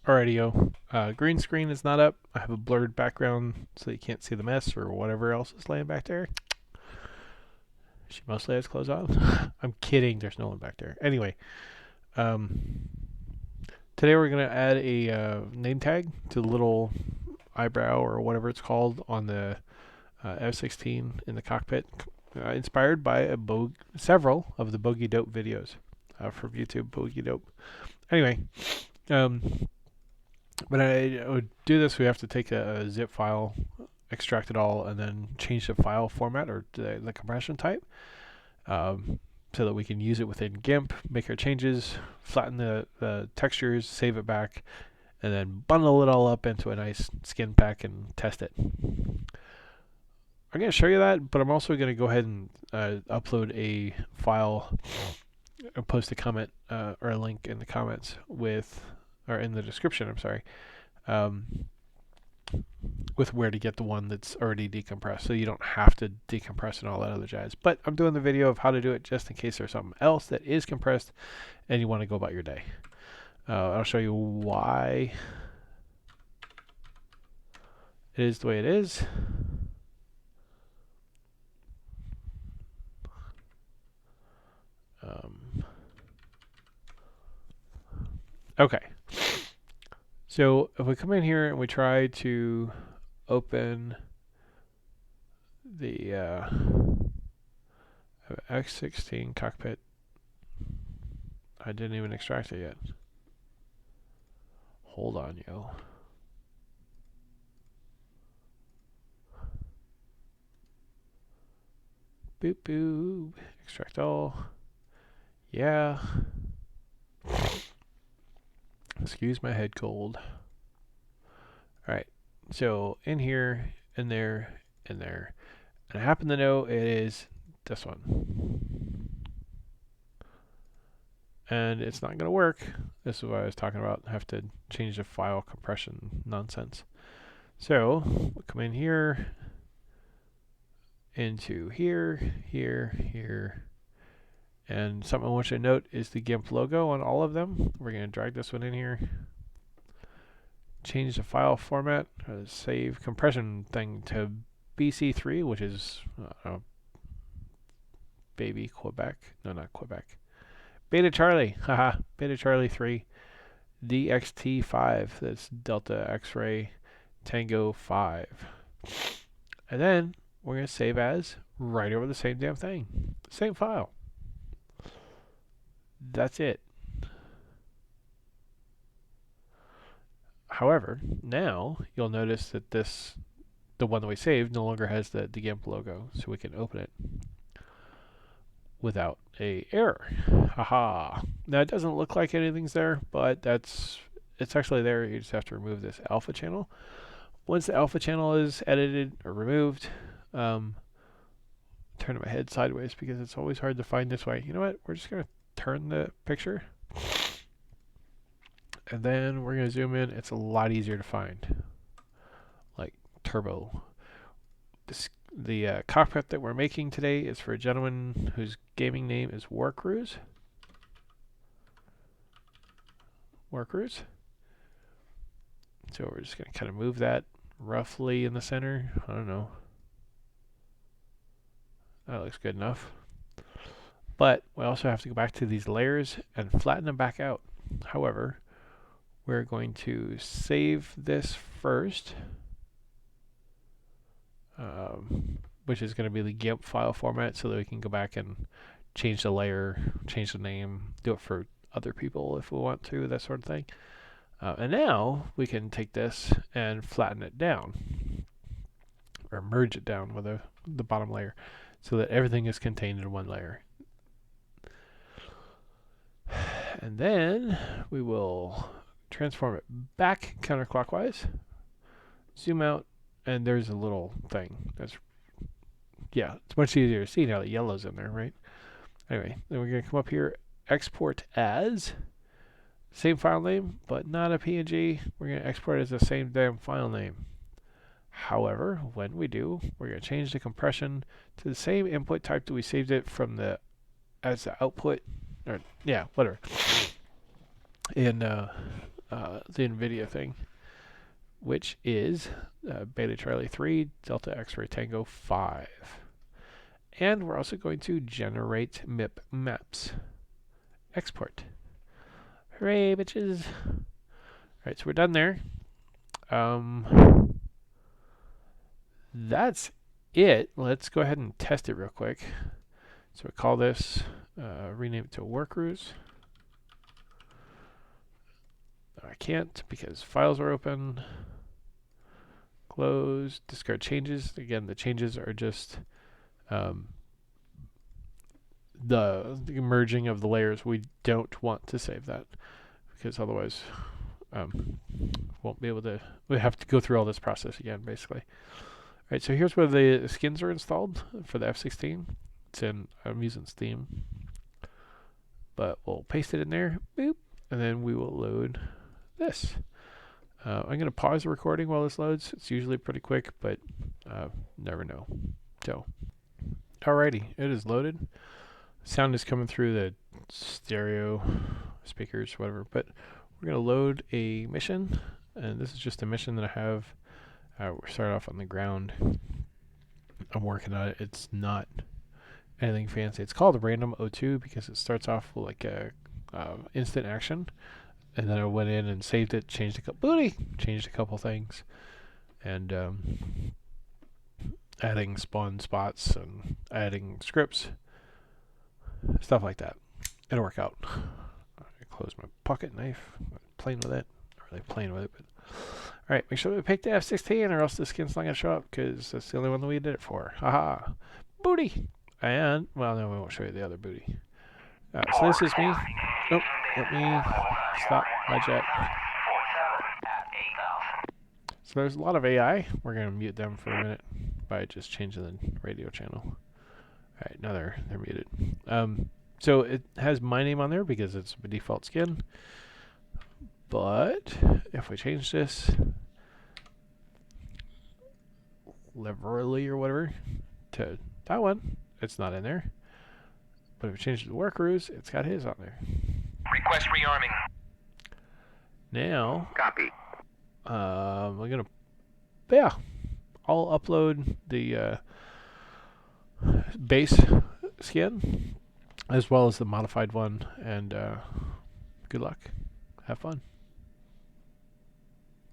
Alrighty-o. Green screen is not up. I have a blurred background so you can't see the mess or whatever else is laying back there. She mostly has clothes on. I'm kidding. There's no one back there. Anyway, today we're going to add a name tag to the little eyebrow or whatever it's called on the F-16 in the cockpit, inspired by several of the Bogey Dope videos from YouTube. Bogey Dope. Anyway, but I would do this. We have to take a zip file, extract it all, and then change the file format or the compression type, so that we can use it within GIMP, make our changes, flatten the textures, save it back, and then bundle it all up into a nice skin pack and test it. I'm going to show you that, but I'm also going to go ahead and upload a file and post a comment or a link in the comments or in the description, I'm sorry, with where to get the one that's already decompressed, so you don't have to decompress and all that other jazz. But I'm doing the video of how to do it just in case there's something else that is compressed and you want to go about your day. I'll show you why it is the way it is. Okay. So if we come in here and we try to open the F-16 cockpit, I didn't even extract it yet. Hold on, yo. Boop boop. Extract all. Yeah. Excuse my head cold. Alright, so in here, in there, in there. And I happen to know it is this one. And it's not going to work. This is what I was talking about. I have to change the file compression nonsense. So, we'll come in here, into here, here, here. And something I want you to note is the GIMP logo on all of them. We're going to drag this one in here. Change the file format, save compression thing to BC3, which is baby Quebec. No, not Quebec. Beta Charlie. Haha. Beta Charlie 3. DXT5. That's Delta X-Ray Tango 5. And then we're going to save as right over the same damn thing. Same file. That's it. However, now you'll notice that the one that we saved no longer has the GIMP logo, so we can open it without a error. Haha. Now it doesn't look like anything's there, but it's actually there. You just have to remove this alpha channel. Once the alpha channel is edited or removed, turn my head sideways because it's always hard to find this way. You know what? We're just going to turn the picture, and then we're going to zoom in. It's a lot easier to find, like turbo. The cockpit that we're making today is for a gentleman whose gaming name is Warcruise. Warcruise. So we're just going to kind of move that roughly in the center. I don't know. That looks good enough. But we also have to go back to these layers and flatten them back out. However, we're going to save this first, which is going to be the GIMP file format, so that we can go back and change the layer, change the name, do it for other people if we want to, that sort of thing. And now we can take this and flatten it down, or merge it down with the bottom layer, so that everything is contained in one layer. And then we will transform it back counterclockwise, zoom out, and there's a little thing. It's much easier to see now that yellow's in there, right? Anyway, then we're going to come up here, export as, same file name, but not a PNG. We're going to export it as the same damn file name. However, when we do, we're going to change the compression to the same input type that we saved it from as the output, or yeah, whatever. In the NVIDIA thing, which is Beta Charlie 3 Delta X-Ray Tango 5. And we're also going to generate MIP maps. Export. Hooray, bitches. Alright, so we're done there. That's it. Let's go ahead and test it real quick. So we call this, rename it to work cruise. I can't because files are open. Close, discard changes. Again, the changes are just the merging of the layers. We don't want to save that because otherwise won't be able to. We have to go through all this process again, basically. All right, so here's where the skins are installed for the F-16. It's in, I'm using Steam, but we'll paste it in there, boop, and then we will load this. I'm going to pause the recording while this loads. It's usually pretty quick, but never know. So, alrighty, it is loaded. Sound is coming through the stereo speakers, whatever, but we're going to load a mission, and this is just a mission that I have. We're starting off on the ground. I'm working on it. It's not anything fancy. It's called Random O2 because it starts off with like a instant action, and then I went in and saved it, changed a couple things, and adding spawn spots and adding scripts, stuff like that. It'll work out. I close my pocket knife. I'm playing with it. Not really playing with it, but alright, make sure we pick the F-16 or else the skin's not going to show up because that's the only one that we did it for. Haha. Booty! And, well, no, we won't show you the other booty. So this is me. Oh, let me stop my jet. So there's a lot of AI. We're going to mute them for a minute by just changing the radio channel. Alright, now they're muted. So it has my name on there because it's a default skin. But if we change this liberally or whatever to that one, it's not in there. But if we change it to work cruise, it's got his on there. Request rearming. Now, Copy. we're gonna, yeah, I'll upload the base skin as well as the modified one, and good luck. Have fun.